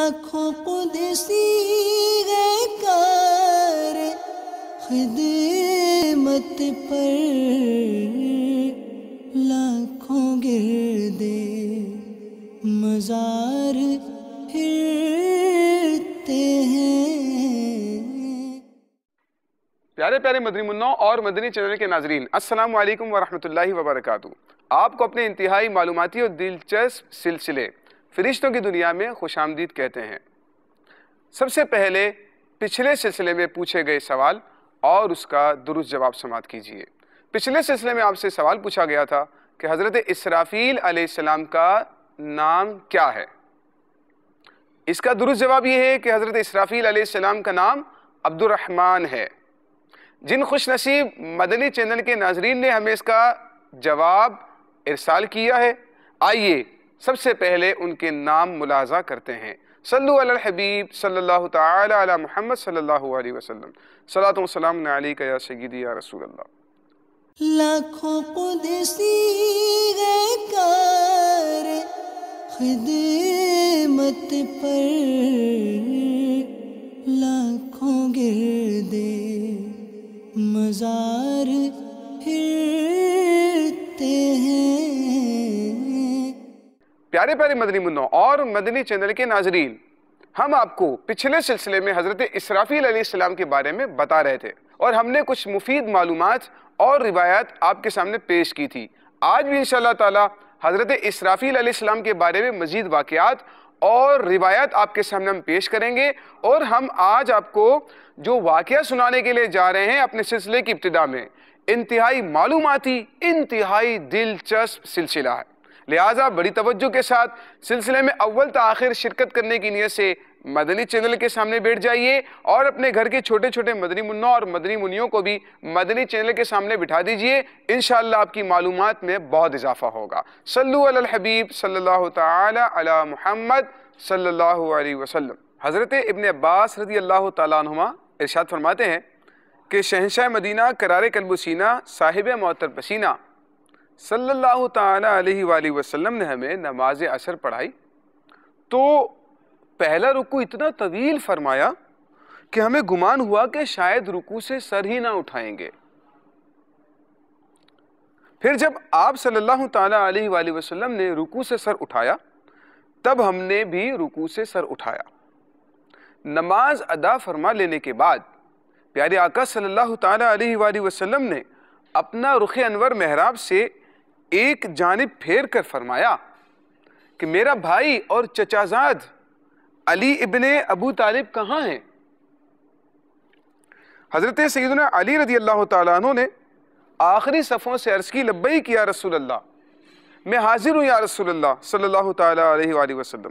لاکھوں قدسی ہے کار خدمت پر، لاکھوں گردے مزار پھرتے ہیں۔ پیارے پیارے مدنی منوں اور مدنی چینل کے ناظرین، السلام علیکم ورحمۃ اللہ وبرکاتہ۔ آپ کو اپنے انتہائی معلوماتی اور دلچسپ سلسلے فرشتوں کی دنیا میں خوش آمدید کہتے ہیں۔ سب سے پہلے پچھلے سلسلے میں پوچھے گئے سوال اور اس کا درست جواب سماعت کیجیے۔ پچھلے سلسلے میں آپ سے سوال پوچھا گیا تھا کہ حضرت اسرافیل علیہ السلام کا نام کیا ہے؟ اس کا درست جواب یہ ہے کہ حضرت اسرافیل علیہ السلام کا نام عبد الرحمن ہے۔ جن خوش نصیب مدنی چینل کے ناظرین نے ہمیں اس کا جواب ارسال کیا ہے، آئیے سب سے پہلے ان کے نام ملاحظہ کرتے ہیں۔ صلو علی الحبیب صلی اللہ تعالی علی محمد صلی اللہ علیہ وسلم، صلاۃ و سلام علیک یا سیدی یا رسول اللہ۔ لاکھوں قدسی ہے کار خدمت پر، لاکھوں گردے مزار پھرتے ہیں۔ پیارے پیارے مدنی منوں اور مدنی چینل کے ناظرین، ہم آپ کو پچھلے سلسلے میں حضرت اسرافیل علیہ السلام کے بارے میں بتا رہے تھے اور ہم نے کچھ مفید معلومات اور روایات آپ کے سامنے پیش کی تھی۔ آج بھی انشاءاللہ تعالی حضرت اسرافیل علیہ السلام کے بارے میں مزید واقعات اور روایات آپ کے سامنے ہم پیش کریں گے، اور ہم آج آپ کو جو واقعہ سنانے کے لیے جا رہے ہیں اپنے سلسلے کی ابتدا میں، انتہائی معلوماتی، انتہائی دلچسپ سلسلہ ہے، لہٰذا بڑی توجہ کے ساتھ سلسلے میں اول تا آخر شرکت کرنے کی نیت سے مدنی چینل کے سامنے بیٹھ جائیے اور اپنے گھر کے چھوٹے چھوٹے مدنی منوں اور مدنی منیوں کو بھی مدنی چینل کے سامنے بٹھا دیجئے، انشاءاللہ آپ کی معلومات میں بہت اضافہ ہوگا۔ صلو علی الحبیب صلی اللہ تعالی علی محمد صلی اللہ علیہ وسلم۔ حضرت ابن عباس رضی اللہ تعالیٰ عنہما ارشاد فرماتے ہیں کہ شہنشاہ مدینہ قرار قلب و سینہ صاحب معطر پسینہ صلی اللہ تعالی علیہ وآلہ وسلم نے ہمیں نماز عصر پڑھائی تو پہلا رکوع اتنا طویل فرمایا کہ ہمیں گمان ہوا کہ شاید رکوع سے سر ہی نہ اٹھائیں گے۔ پھر جب آپ صلی اللہ تعالی علیہ وآلہ وسلم نے رکوع سے سر اٹھایا تب ہم نے بھی رکوع سے سر اٹھایا۔ نماز ادا فرما لینے کے بعد پیارے آقا صلی اللہ تعالی علیہ وآلہ وسلم نے اپنا رخ انور محراب سے ایک جانب پھیر کر فرمایا کہ میرا بھائی اور چچازاد علی ابن ابو طالب کہاں ہیں؟ حضرت سیدنا علی رضی اللہ تعالیٰ عنہ نے آخری صفوں سے عرض کی، لبیک یا رسول اللہ، میں حاضر ہوں یا رسول اللہ صلی اللہ تعالیٰ علیہ وآلہ وسلم۔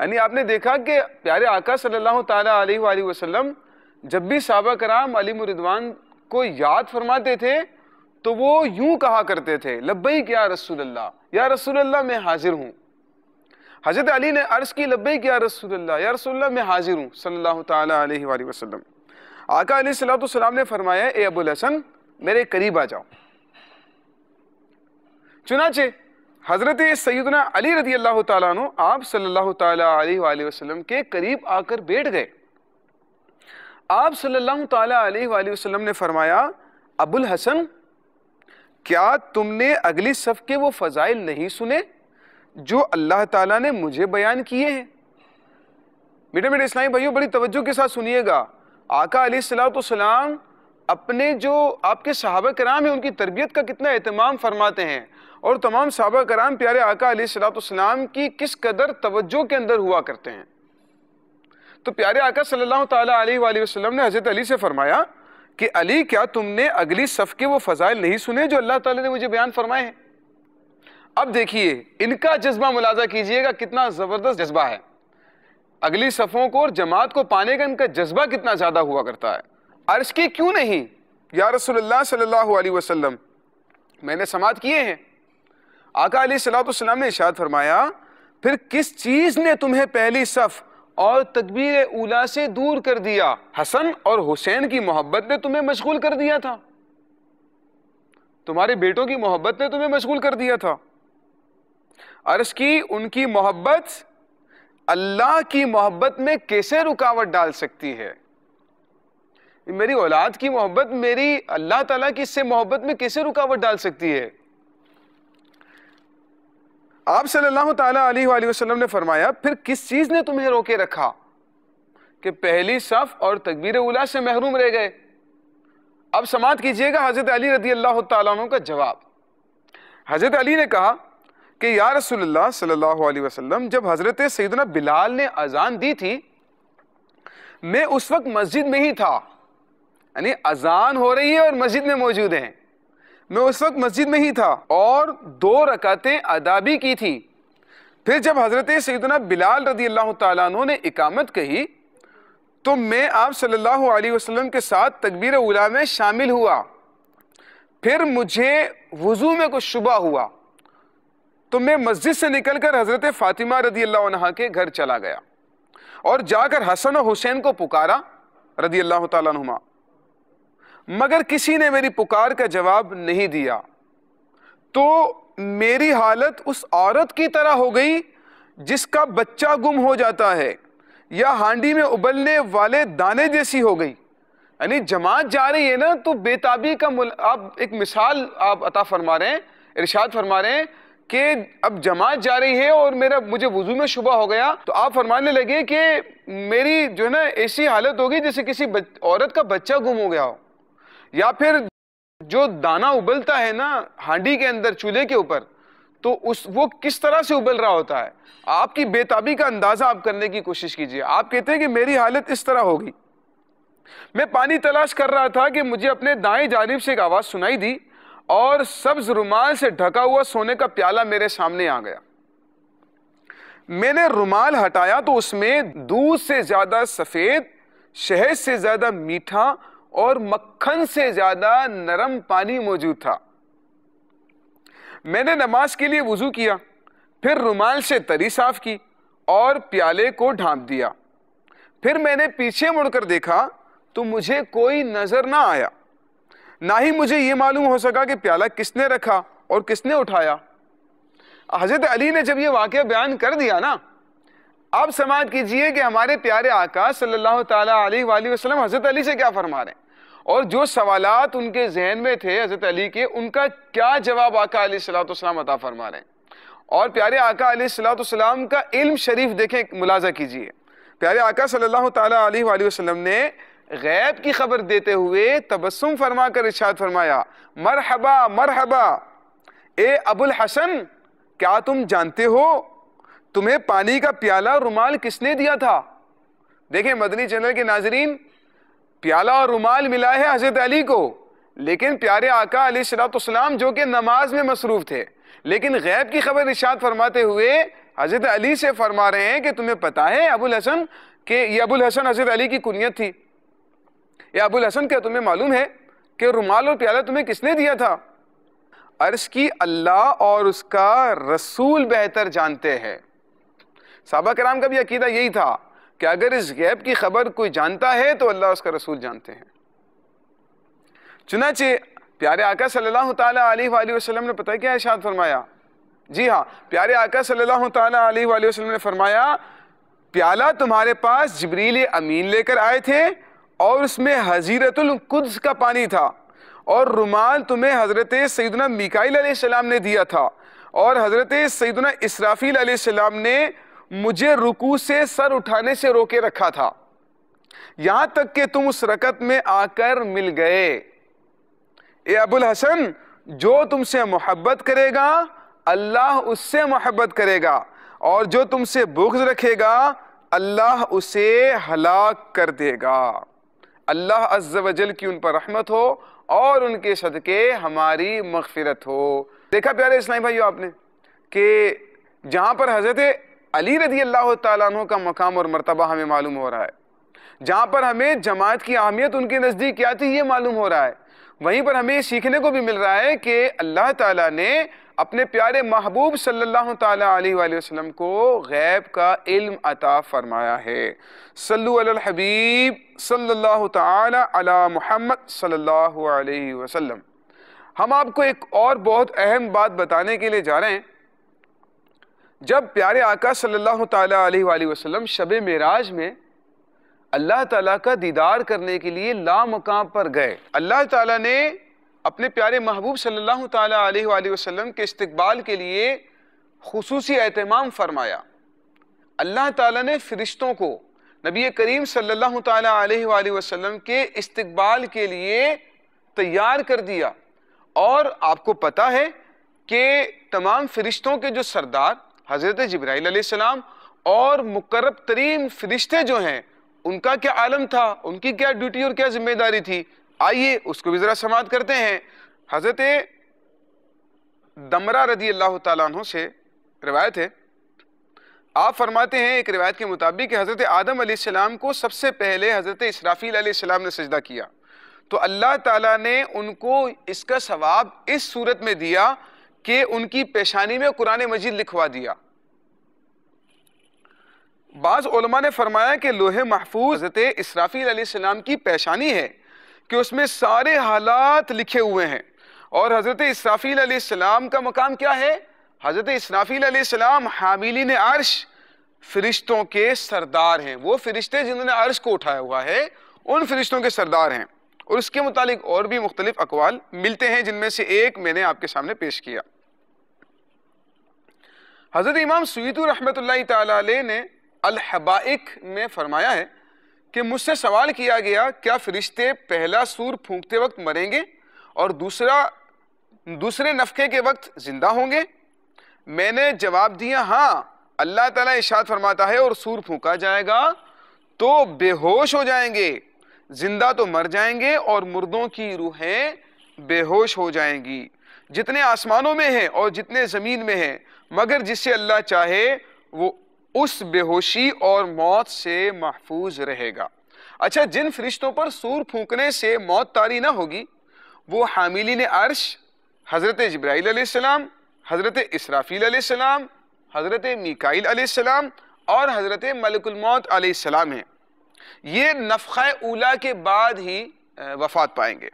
یعنی آپ نے دیکھا کہ پیارے آقا صلی اللہ تعالیٰ علیہ وآلہ وسلم جب بھی صحابہ کرام علیہ رضوان کو یاد فرماتے تھے تو وہ یوں کہا کرتے تھے، لبیک یا رسول اللہ، یا رسول اللہ میں حاضر ہوں۔ حضرت علی نے عرض کی، لبیک یا رسول اللہ، یا رسول اللہ میں حاضر ہوں صلی اللہ تعالیٰ علیہ وآلہ وسلم۔ آقا علیہ السلام نے فرمایا، اے ابو الحسن میرے قریب آ جاؤ۔ چنانچہ حضرت سیدنا علی رضی اللہ تعالیٰ عنہ آپ صلی اللہ تعالیٰ علیہ وآلہ وسلم کے قریب آ کر بیٹھ گئے۔ آپ صلی اللہ تعالیٰ علیہ وآلہ وسلم نے فرمایا، ابو الحسن کیا تم نے اگلی صف کے وہ فضائل نہیں سنے جو اللہ تعالیٰ نے مجھے بیان کیے ہیں؟ میٹھے میٹھے اسلامی بھائیوں بڑی توجہ کے ساتھ سنیے گا۔ آقا علیہ السلام اپنے جو آپ کے صحابہ کرام ہیں ان کی تربیت کا کتنا اہتمام فرماتے ہیں، اور تمام صحابہ کرام پیارے آقا علیہ السلام کی کس قدر توجہ کے اندر ہوا کرتے ہیں۔ تو پیارے آقا صلی اللہ تعالیٰ علیہ وآلہ وسلم نے حضرت علی سے فرمایا کہ علی کیا تم نے اگلی صف کے وہ فضائل نہیں سنے جو اللہ تعالیٰ نے مجھے بیان فرمائے ہیں؟ اب دیکھیے ان کا جذبہ ملاحظہ کیجئے گا، کتنا زبردست جذبہ ہے۔ اگلی صفوں کو اور جماعت کو پانے کا ان کا جذبہ کتنا زیادہ ہوا کرتا ہے۔ عرض کی کیوں نہیں یا رسول اللہ صلی اللہ علیہ وسلم، میں نے سماعت کیے ہیں۔ آقا علیہ السلام نے ارشاد فرمایا، پھر کس چیز نے تمہیں پہلی صف اور تکبیر اولیٰ سے دور کر دیا؟ حسن اور حسین کی محبت نے تمہیں مشغول کر دیا تھا، تمہارے بیٹوں کی محبت نے تمہیں مشغول کر دیا تھا۔ عرض کی ان کی محبت اللہ کی محبت میں کیسے رکاوٹ ڈال سکتی ہے؟ میری اولاد کی محبت میری اللہ تعالیٰ کی اس سے محبت میں کیسے رکاوٹ ڈال سکتی ہے؟ آپ صلی اللہ تعالیٰ علیہ وآلہ وسلم نے فرمایا پھر کس چیز نے تمہیں روکے رکھا کہ پہلی صف اور تکبیر اولیٰ سے محروم رہ گئے؟ اب سماعت کیجئے گا حضرت علی رضی اللہ تعالیٰ عنہ کا جواب۔ حضرت علی نے کہا کہ یا رسول اللہ صلی اللہ علیہ وسلم، جب حضرت سیدنا بلال نے اذان دی تھی میں اس وقت مسجد میں ہی تھا، یعنی اذان ہو رہی ہے اور مسجد میں موجود ہیں، میں اس وقت مسجد میں ہی تھا اور 2 رکعتیں ادا بھی کی تھی۔ پھر جب حضرت سیدنا بلال رضی اللہ تعالیٰ عنہ نے اقامت کہی تو میں آپ صلی اللہ علیہ وسلم کے ساتھ تکبیر اولیٰ میں شامل ہوا۔ پھر مجھے وضو میں کچھ شبہ ہوا تو میں مسجد سے نکل کر حضرت فاطمہ رضی اللہ عنہا کے گھر چلا گیا اور جا کر حسن و حسین کو پکارا رضی اللہ تعالیٰ عنہما، مگر کسی نے میری پکار کا جواب نہیں دیا، تو میری حالت اس عورت کی طرح ہو گئی جس کا بچہ گم ہو جاتا ہے یا ہانڈی میں ابلنے والے دانے جیسی ہو گئی۔ یعنی جماعت جا رہی ہے نا تو بے تابی کا آپ ایک مثال آپ عطا فرما رہے ہیں، ارشاد فرما رہے ہیں کہ اب جماعت جا رہی ہے اور مجھے وضو میں شبہ ہو گیا تو آپ فرمانے لگے کہ میری جو ہے نا ایسی حالت ہوگی جیسے کسی عورت کا بچہ گم ہو گیا ہو، یا پھر جو دانا ابلتا ہے نا ہانڈی کے اندر چولہے کے اوپر تو وہ کس طرح سے ابل رہا ہوتا ہے، آپ کی بے تابی کا اندازہ آپ کرنے کی کوشش کیجئے۔ آپ کہتے ہیں کہ میری حالت اس طرح ہوگی، میں پانی تلاش کر رہا تھا کہ مجھے اپنے دائیں جانب سے ایک آواز سنائی دی اور سبز رومال سے ڈھکا ہوا سونے کا پیالہ میرے سامنے آ گیا۔ میں نے رومال ہٹایا تو اس میں دودھ سے زیادہ سفید، شہد سے زیادہ میٹھا اور مکھن سے زیادہ نرم پانی موجود تھا۔ میں نے نماز کے لیے وضو کیا، پھر رومال سے تری صاف کی اور پیالے کو ڈھانپ دیا۔ پھر میں نے پیچھے مڑ کر دیکھا تو مجھے کوئی نظر نہ آیا، نہ ہی مجھے یہ معلوم ہو سکا کہ پیالہ کس نے رکھا اور کس نے اٹھایا۔ حضرت علی نے جب یہ واقعہ بیان کر دیا نا، آپ سماعت کیجئے کہ ہمارے پیارے آقا صلی اللہ تعالیٰ علیہ وآلہ وسلم حضرت علی سے کیا فرما رہے ہیں، اور جو سوالات ان کے ذہن میں تھے حضرت علی کے، ان کا کیا جواب آقا علیہ السلام عطا فرما رہے ہیں۔ اور پیارے آقا علیہ السلام کا علم شریف دیکھیں، ملاحظہ کیجئے، پیارے آقا صلی اللہ تعالیٰ علیہ وآلہ وسلم نے غیب کی خبر دیتے ہوئے تبسم فرما کر ارشاد فرمایا، مرحبا مرحبا اے ابو الحسن، کیا تم جانتے ہو تمہیں پانی کا پیالہ رومال کس نے دیا تھا؟ دیکھیں مدنی چینل کے ناظرین، پیالہ اور رومال ملا ہے حضرت علی کو، لیکن پیارے آقا علیہ السلام جو کہ نماز میں مصروف تھے، لیکن غیب کی خبر ارشاد فرماتے ہوئے حضرت علی سے فرما رہے ہیں کہ تمہیں پتا ہے ابو الحسن، کہ یہ ابو الحسن حضرت علی کی کنیت تھی، یا ابو الحسن کیا تمہیں معلوم ہے کہ رومال اور پیالہ تمہیں کس نے دیا تھا؟ عرض کی اللہ اور اس کا رسول بہتر جانتے ہیں۔ صحابہ کرام کا بھی عقیدہ یہی تھا کہ اگر اس غیب کی خبر کوئی جانتا ہے تو اللہ اس کا رسول جانتے ہیں۔ چنانچہ پیارے آقا صلی اللہ تعالیٰ علیہ وآلہ وسلم نے پتہ کیا ارشاد فرمایا؟ جی ہاں، پیارے آقا صلی اللہ تعالیٰ علیہ وآلہ وسلم نے فرمایا، پیالہ تمہارے پاس جبریل امین لے کر آئے تھے اور اس میں حضیرت القدس کا پانی تھا، اور رومال تمہیں حضرت سیدنا میکائیل علیہ السلام نے دیا تھا، اور حضرت سیدنا اسرافیل علیہ السلام نے مجھے رکوع سے سر اٹھانے سے روکے رکھا تھا، یہاں تک کہ تم اس رکعت میں آ کر مل گئے۔ اے ابو الحسن، جو تم سے محبت کرے گا اللہ اس سے محبت کرے گا، اور جو تم سے بغض رکھے گا اللہ اسے ہلاک کر دے گا۔ اللہ عز و جل کی ان پر رحمت ہو اور ان کے صدقے ہماری مغفرت ہو۔ دیکھا پیارے اسلامی بھائیو آپ نے کہ جہاں پر حضرت علی رضی اللہ تعالیٰ عنہ کا مقام اور مرتبہ ہمیں معلوم ہو رہا ہے، جہاں پر ہمیں جماعت کی اہمیت ان کے نزدیک کیا تھی یہ معلوم ہو رہا ہے، وہیں پر ہمیں سیکھنے کو بھی مل رہا ہے کہ اللہ تعالیٰ نے اپنے پیارے محبوب صلی اللہ تعالیٰ علیہ وآلہ وسلم کو غیب کا علم عطا فرمایا ہے۔ صلو علی الحبیب صلی اللہ تعالیٰ علی محمد صلی اللہ علیہ وسلم۔ ہم آپ کو ایک اور بہت اہم بات بتانے کے لیے جا رہے ہیں۔ جب پیارے آقا صلی اللہ تعالیٰ علیہ وآلہ وسلم شب معراج میں اللہ تعالیٰ کا دیدار کرنے کے لیے لامقام پر گئے، اللہ تعالیٰ نے اپنے پیارے محبوب صلی اللہ تعالیٰ علیہ وآلہ وسلم کے استقبال کے لیے خصوصی اہتمام فرمایا۔ اللہ تعالیٰ نے فرشتوں کو نبی کریم صلی اللہ تعالیٰ علیہ وآلہ وسلم کے استقبال کے لیے تیار کر دیا، اور آپ کو پتہ ہے کہ تمام فرشتوں کے جو سردار حضرت جبرائیل علیہ السلام اور مقرب ترین فرشتے جو ہیں ان کا کیا عالم تھا، ان کی کیا ڈیوٹی اور کیا ذمہ داری تھی، آئیے اس کو بھی ذرا سماعت کرتے ہیں۔ حضرت دمرہ رضی اللہ تعالیٰ عنہ سے روایت ہے، آپ فرماتے ہیں ایک روایت کے مطابق کہ حضرت آدم علیہ السلام کو سب سے پہلے حضرت اسرافیل علیہ السلام نے سجدہ کیا، تو اللہ تعالیٰ نے ان کو اس کا ثواب اس صورت میں دیا کہ ان کی پیشانی میں قرآن مجید لکھوا دیا۔ بعض علماء نے فرمایا کہ لوح محفوظ حضرت اسرافیل علیہ السلام کی پیشانی ہے کہ اس میں سارے حالات لکھے ہوئے ہیں، اور حضرت اسرافیل علیہ السلام کا مقام کیا ہے؟ حضرت اسرافیل علیہ السلام حاملین عرش، فرشتوں کے سردار ہیں، وہ فرشتے جنہوں نے عرش کو اٹھایا ہوا ہے ان فرشتوں کے سردار ہیں، اور اس کے متعلق اور بھی مختلف اقوال ملتے ہیں جن میں سے ایک میں نے آپ کے سامنے پیش کیا۔ حضرت امام سیوطی رحمۃ اللہ تعالی علیہ نے الحبائق میں فرمایا ہے کہ مجھ سے سوال کیا گیا کیا فرشتے پہلا سور پھونکتے وقت مریں گے اور دوسرے نفخے کے وقت زندہ ہوں گے؟ میں نے جواب دیا ہاں، اللہ تعالیٰ ارشاد فرماتا ہے اور سور پھونکا جائے گا تو بے ہوش ہو جائیں گے، زندہ تو مر جائیں گے، اور مردوں کی روحیں بے ہوش ہو جائیں گی، جتنے آسمانوں میں ہیں اور جتنے زمین میں ہیں، مگر جس سے اللہ چاہے وہ اس بے ہوشی اور موت سے محفوظ رہے گا۔ اچھا، جن فرشتوں پر سور پھونکنے سے موت طاری نہ ہوگی وہ حاملین عرش حضرت جبرائیل علیہ السلام، حضرت اسرافیل علیہ السلام، حضرت میکائیل علیہ السلام اور حضرت ملک الموت علیہ السلام ہیں۔ یہ نفخہ اولا کے بعد ہی وفات پائیں گے۔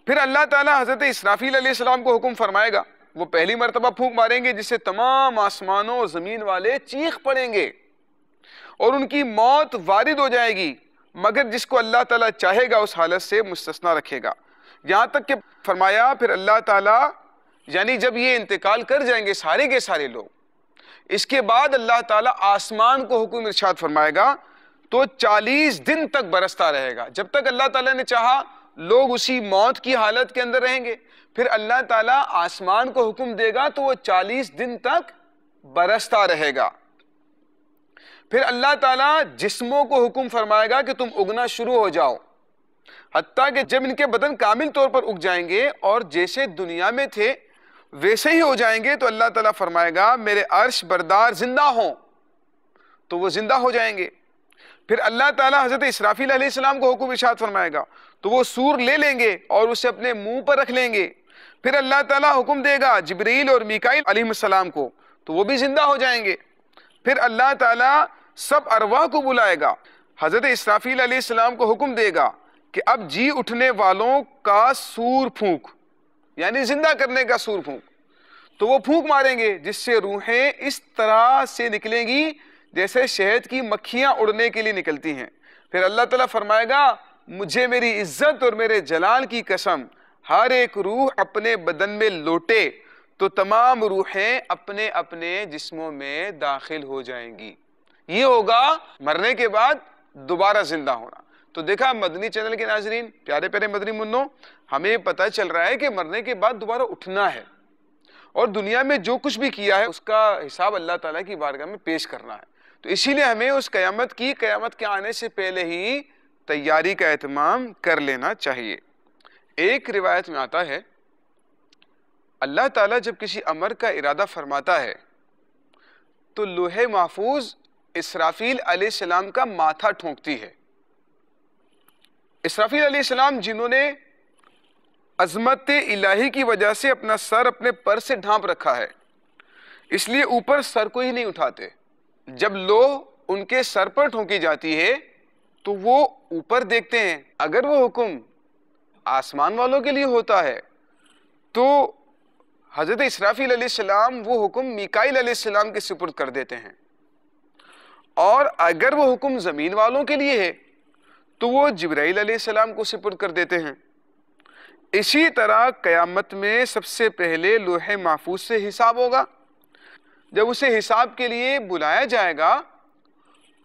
پھر اللہ تعالیٰ حضرت اسرافیل علیہ السلام کو حکم فرمائے گا، وہ پہلی مرتبہ پھونک ماریں گے جس سے تمام آسمانوں اور زمین والے چیخ پڑیں گے اور ان کی موت وارد ہو جائے گی، مگر جس کو اللہ تعالیٰ چاہے گا اس حالت سے مستثنا رکھے گا۔ یہاں تک کہ فرمایا پھر اللہ تعالیٰ یعنی جب یہ انتقال کر جائیں گے سارے کے سارے لوگ، اس کے بعد اللہ تعالیٰ آسمان کو حکم ارشاد فرمائے گا تو 40 دن تک برستا رہے گا، جب تک اللہ تعالیٰ نے چاہا لوگ اسی موت کی حالت کے اندر رہیں گے، پھر اللہ تعالیٰ آسمان کو حکم دے گا تو وہ 40 دن تک برستا رہے گا۔ پھر اللہ تعالیٰ جسموں کو حکم فرمائے گا کہ تم اگنا شروع ہو جاؤ، حتیٰ کہ جب ان کے بدن کامل طور پر اگ جائیں گے اور جیسے دنیا میں تھے ویسے ہی ہو جائیں گے تو اللہ تعالیٰ فرمائے گا میرے عرش بردار زندہ ہوں، تو وہ زندہ ہو جائیں گے۔ پھر اللہ تعالیٰ حضرت اسرافیل علیہ السلام کو حکم ارشاد فرمائے گا تو وہ سور لے لیں گے اور اسے اپنے منہ پر رکھ لیں گے۔ پھر اللہ تعالیٰ حکم دے گا جبریل اور میکائیل علیہ السلام کو تو وہ بھی زندہ ہو جائیں گے۔ پھر اللہ تعالیٰ سب ارواح کو بلائے گا، حضرت اسرافیل علیہ السلام کو حکم دے گا کہ اب جی اٹھنے والوں کا سور پھونک، یعنی زندہ کرنے کا سور پھونک، تو وہ پھونک ماریں گے جس سے روحیں اس طرح سے نکلیں گی جیسے شہد کی مکھیاں اڑنے کے لیے نکلتی ہیں۔ پھر اللہ تعالیٰ فرمائے گا مجھے میری عزت اور میرے جلال کی قسم، ہر ایک روح اپنے بدن میں لوٹے تو تمام روحیں اپنے اپنے جسموں میں داخل ہو جائیں گی۔ یہ ہوگا مرنے کے بعد دوبارہ زندہ ہونا۔ تو دیکھا مدنی چینل کے ناظرین، پیارے پیارے مدنی منوں، ہمیں پتہ چل رہا ہے کہ مرنے کے بعد دوبارہ اٹھنا ہے اور دنیا میں جو کچھ بھی کیا ہے اس کا حساب اللہ تعالیٰ کی بارگاہ میں پیش کرنا ہے۔ تو اسی لیے ہمیں اس قیامت کے آنے سے پہلے ہی تیاری کا اہتمام کر لینا چاہیے۔ ایک روایت میں آتا ہے اللہ تعالیٰ جب کسی امر کا ارادہ فرماتا ہے تو لوح محفوظ اسرافیل علیہ السلام کا ماتھا ٹھونکتی ہے۔ اسرافیل علیہ السلام جنہوں نے عظمت الہی کی وجہ سے اپنا سر اپنے پر سے ڈھانپ رکھا ہے، اس لیے اوپر سر کو ہی نہیں اٹھاتے۔ جب لوح ان کے سر پر ٹھونکی جاتی ہے تو وہ اوپر دیکھتے ہیں، اگر وہ حکم آسمان والوں کے لیے ہوتا ہے تو حضرت اسرافیل علیہ السلام وہ حکم میکائیل علیہ السلام کے سپرد کر دیتے ہیں، اور اگر وہ حکم زمین والوں کے لیے ہے تو وہ جبرائیل علیہ السلام کو سپرد کر دیتے ہیں۔ اسی طرح قیامت میں سب سے پہلے لوح محفوظ سے حساب ہوگا۔ جب اسے حساب کے لیے بلایا جائے گا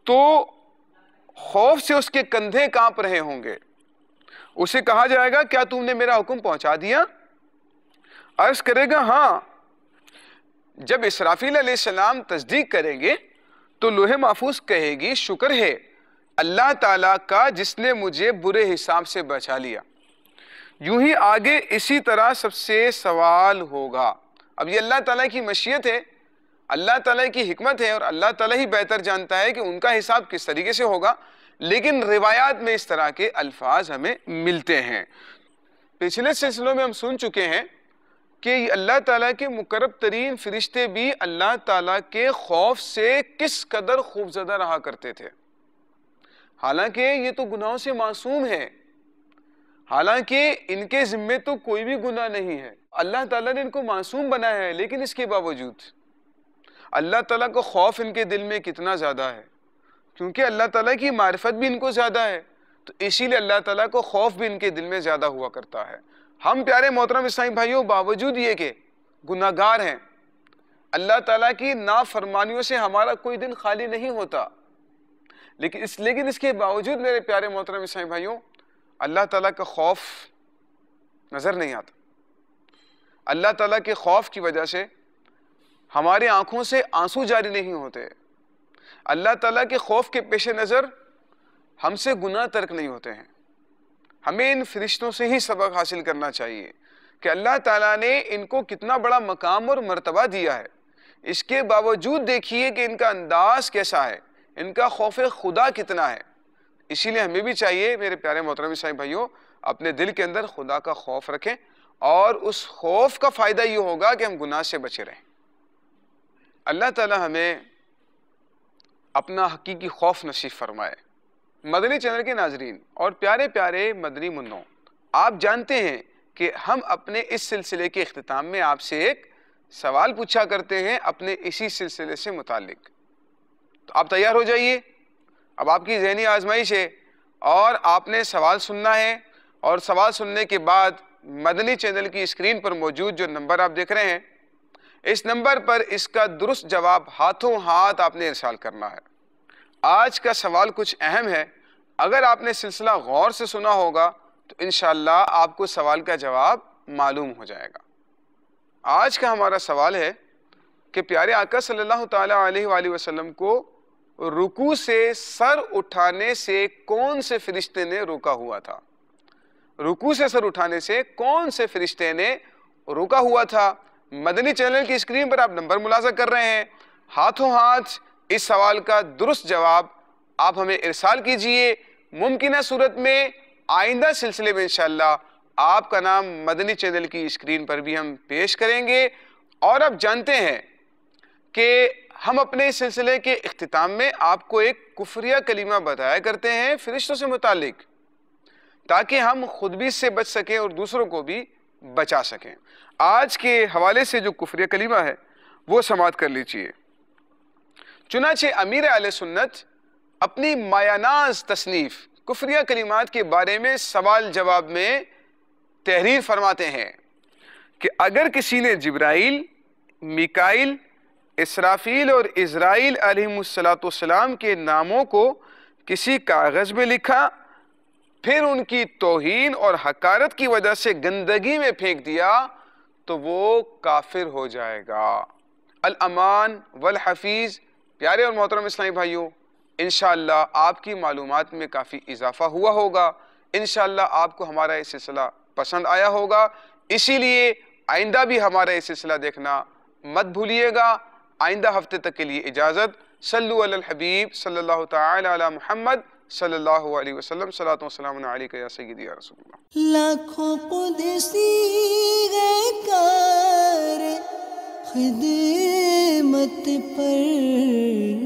تو خوف سے اس کے کندھے کانپ رہے ہوں گے۔ اسے کہا جائے گا کیا تم نے میرا حکم پہنچا دیا؟ عرض کرے گا ہاں۔ جب اسرافیل علیہ السلام تصدیق کریں گے تو لوح محفوظ کہے گی شکر ہے اللہ تعالیٰ کا جس نے مجھے برے حساب سے بچا لیا۔ یوں ہی آگے اسی طرح سب سے سوال ہوگا۔ اب یہ اللہ تعالیٰ کی مشیت ہے، اللہ تعالیٰ کی حکمت ہے، اور اللہ تعالیٰ ہی بہتر جانتا ہے کہ ان کا حساب کس طریقے سے ہوگا، لیکن روایات میں اس طرح کے الفاظ ہمیں ملتے ہیں۔ پچھلے سلسلوں میں ہم سن چکے ہیں کہ اللہ تعالیٰ کے مقرب ترین فرشتے بھی اللہ تعالیٰ کے خوف سے کس قدر خوفزدہ رہا کرتے تھے، حالانکہ یہ تو گناہوں سے معصوم ہے، حالانکہ ان کے ذمے تو کوئی بھی گناہ نہیں ہے، اللہ تعالیٰ نے ان کو معصوم بنایا ہے، لیکن اس کے باوجود اللہ تعالیٰ کو خوف ان کے دل میں کتنا زیادہ ہے، کیونکہ اللہ تعالیٰ کی معرفت بھی ان کو زیادہ ہے، تو اسی لیے اللہ تعالیٰ کو خوف بھی ان کے دل میں زیادہ ہوا کرتا ہے۔ ہم پیارے محترم اسلامی بھائیوں باوجود یہ کہ گناہگار ہیں، اللہ تعالیٰ کی نافرمانیوں سے ہمارا کوئی دن خالی نہیں ہوتا، لیکن اس کے باوجود میرے پیارے محترم اسلامی بھائیوں اللہ تعالیٰ کا خوف نظر نہیں آتا۔ اللہ تعالیٰ کے خوف کی وجہ سے ہماری آنکھوں سے آنسو جاری نہیں ہوتے، اللہ تعالیٰ کے خوف کے پیش نظر ہم سے گناہ ترک نہیں ہوتے ہیں۔ ہمیں ان فرشتوں سے ہی سبق حاصل کرنا چاہیے کہ اللہ تعالیٰ نے ان کو کتنا بڑا مقام اور مرتبہ دیا ہے، اس کے باوجود دیکھیے کہ ان کا انداز کیسا ہے، ان کا خوف خدا کتنا ہے۔ اسی لیے ہمیں بھی چاہیے میرے پیارے محترم اسلامی بھائیوں اپنے دل کے اندر خدا کا خوف رکھیں، اور اس خوف کا فائدہ یہ ہوگا کہ ہم گناہ سے بچے رہیں۔ اللہ تعالیٰ ہمیں اپنا حقیقی خوف نصیب فرمائے۔ مدنی چینل کے ناظرین اور پیارے پیارے مدنی منوں، آپ جانتے ہیں کہ ہم اپنے اس سلسلے کے اختتام میں آپ سے ایک سوال پوچھا کرتے ہیں اپنے اسی سلسلے سے متعلق۔ تو آپ تیار ہو جائیے، اب آپ کی ذہنی آزمائش ہے اور آپ نے سوال سننا ہے، اور سوال سننے کے بعد مدنی چینل کی اسکرین پر موجود جو نمبر آپ دیکھ رہے ہیں، اس نمبر پر اس کا درست جواب ہاتھوں ہاتھ آپ نے ارسال کرنا ہے۔ آج کا سوال کچھ اہم ہے، اگر آپ نے سلسلہ غور سے سنا ہوگا تو انشاءاللہ آپ کو سوال کا جواب معلوم ہو جائے گا۔ آج کا ہمارا سوال ہے کہ پیارے آقا صلی اللہ تعالیٰ علیہ وآلہ وسلم کو رکوع سے سر اٹھانے سے کون سے فرشتے نے روکا ہوا تھا؟ رکوع سے سر اٹھانے سے کون سے فرشتے نے روکا ہوا تھا؟ مدنی چینل کی اسکرین پر آپ نمبر ملاحظہ کر رہے ہیں، ہاتھوں ہاتھ اس سوال کا درست جواب آپ ہمیں ارسال کیجئے۔ ممکنہ صورت میں آئندہ سلسلے میں انشاءاللہ آپ کا نام مدنی چینل کی اسکرین پر بھی ہم پیش کریں گے۔ اور آپ جانتے ہیں کہ ہم اپنے سلسلے کے اختتام میں آپ کو ایک کفریہ کلمہ بتایا کرتے ہیں فرشتوں سے متعلق، تاکہ ہم خود بھی اس سے بچ سکیں اور دوسروں کو بھی بچا سکیں۔ آج کے حوالے سے جو کفریہ کلمہ ہے وہ سماعت کر لیجئے۔ چنانچہ امیر اہل سنت اپنی مایاناز تصنیف کفریہ کلمات کے بارے میں سوال جواب میں تحریر فرماتے ہیں کہ اگر کسی نے جبرائیل، میکائیل، اسرافیل اور عزرائیل علیہ السلام کے ناموں کو کسی کاغذ میں لکھا، پھر ان کی توہین اور حقارت کی وجہ سے گندگی میں پھینک دیا تو وہ کافر ہو جائے گا۔ الامان والحفیظ پیارے اور محترم اسلامی بھائیوں، انشاءاللہ آپ کی معلومات میں کافی اضافہ ہوا ہوگا، انشاءاللہ آپ کو ہمارا یہ سلسلہ پسند آیا ہوگا، اسی لیے آئندہ بھی ہمارا یہ سلسلہ دیکھنا مت بھولیے گا۔ آئندہ ہفتے تک کے لیے اجازت۔ صلو علی الحبیب صلی اللہ تعالی علی محمد صلی اللہ علیہ وسلم۔ صلاۃ و سلام علیکہ یا سیدی یا رسول اللہ۔ لاکھوں قدسی ہے کار خدمت پر